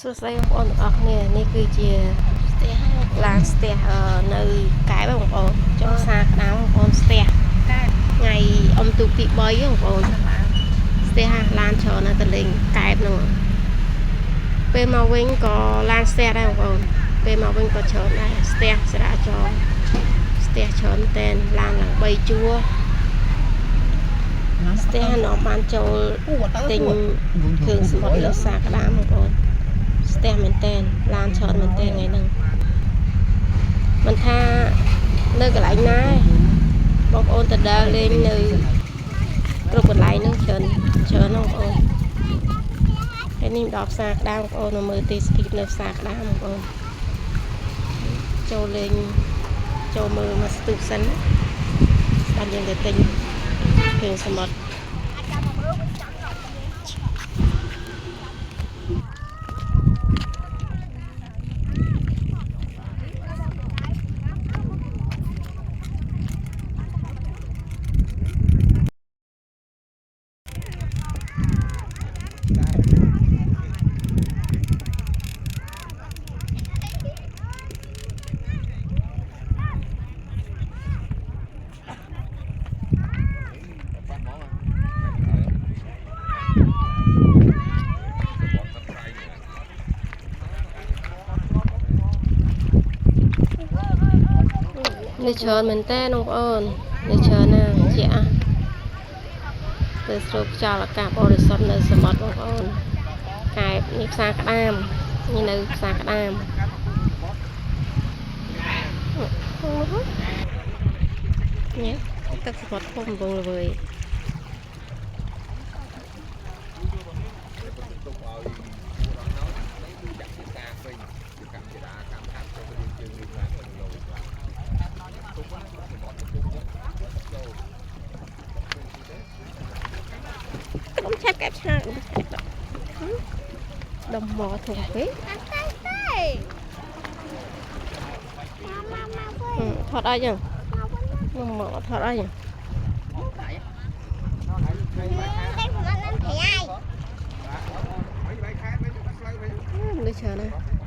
សួស្តីបងប្អូនទាំងអស់គ្នានេះគឺជាស្ទះឡានស្ទះនៅកែបបងប្អូនចុះសាក្តៅបងប្អូនស្ទះកែបថ្ងៃអុំទូកទី3បងប្អូនស្ទះឡានច្រើនណាស់ទៅលេងកែបហ្នឹងពេលមកវិញក៏ឡានស្ទះដែរបងប្អូនពេលមកវិញក៏ច្រើនដែរស្ទះចរាចរណ៍ស្ទះច្រើនតែនឡានឡើង3ជួរស្ទះនាំបានចូលទិញគ្រឿងសមុទ្រលើសាក្តាមបងប្អូនស្ទះមែនតែនឡានច្រើនមែនតែនថ្ងៃហ្នឹងមិនថានៅកន្លែងណាបងប្អូនទៅដើរលេងនៅគ្រប់កន្លែងហ្នឹងច្រើនបងប្អូនហើយនេះដល់ផ្សារក្តាមបងប្អូនមកមើលទេសភាពនៅផ្សារក្តាមបងប្អូនចូលលេងចូលមើលមកស្ទូបសិនបានយើងទៅទិញគ្រឿងសមុទ្រនេះច្រើនមែនតើបងប្អូននេះច្រើនណាស់ជាទៅស្រូបខ្យល់អាកាសបរិសុទ្ធនៅសមុទ្របងប្អូនកែបនេះផ្សារក្តាមនេះនៅផ្សារក្តាមនេះទឹកសមុទ្រធំបងល្វើយខ្ញុំឆាប់កែបឆាដុំមកធំពេកថតអីចឹងមកថតអីចឹងនេះច្រើនណាស់